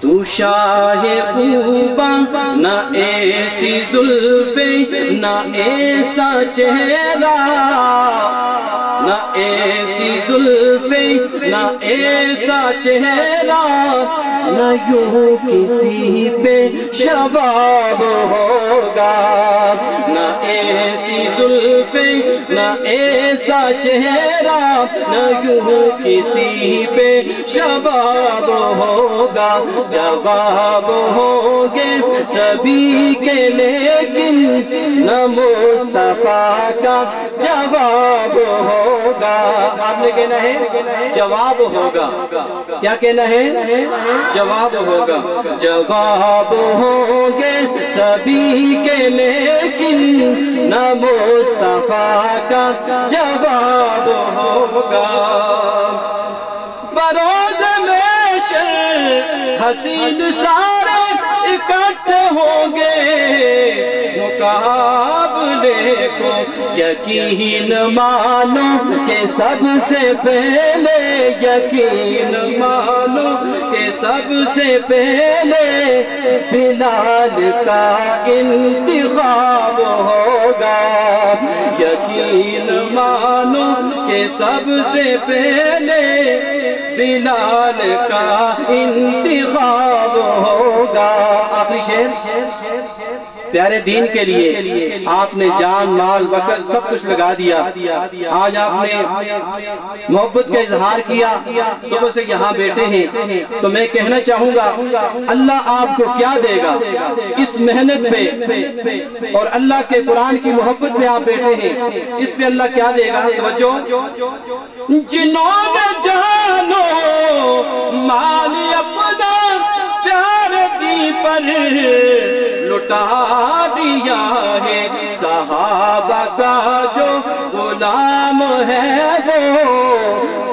تو شاہ خوباں، نہ ایسی زلفیں، نہ ایسا چہرہ، نہ ایسی زلفیں، نہ ایسا چہرہ، نہ یوں کسی پہ شباب ہوگا، نہ ایسی زلفیں، نہ ایسا چہرہ، نہ یوں کسی پہ شباب ہوگا۔ جواب ہوں گے سبھی کے لیکن نہ مصطفیٰ کا جواب ہوگا۔ آپ نے کہنا ہے جواب ہوگا، کیا کہنا ہے؟ جواب ہوگا۔ جواب ہوں گے سبھی کے لیکن نہ مصطفیٰ کا جواب ہوگا۔ بروز محشر حسین سارے اکٹھے ہوں گے، مقابلے کو یقین مانو کہ سب سے پہلے، یقین مانو کہ سب سے پہلے بلال کا انتخاب ہوگا، یقین مانو کہ سب سے پہلے بلال کا انتخاب ہوگا۔ آخری شعر، پیارے دین کے لیے آپ نے جان مال وقت سب کچھ لگا دیا، آج آپ نے محبت کا اظہار کیا، صبح سے یہاں بیٹھے ہیں، تو میں کہنا چاہوں گا اللہ آپ کو کیا دے گا اس محنت پہ، اور اللہ کے قرآن کی محبت میں آپ بیٹھے ہیں، اس پہ اللہ کیا دے گا؟ توجہ، جنہوں نے جانو مال اپنا پیار دی پر لٹا دیا ہے، صحابہ کا جو غلام ہے وہ،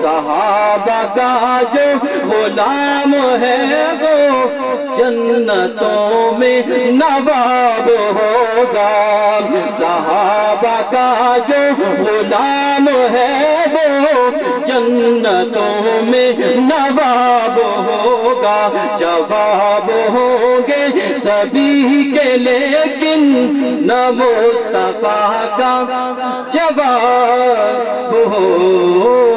صحابہ کا جو غلام ہے وہ جنتوں میں نواب ہوگا، صحابہ کا جو غلام ہے وہ جنتوں میں نواب ہوگا۔ جواب ہوں گے سبھی کے لیکن نہ مصطفیٰ کا جواب ہوگا۔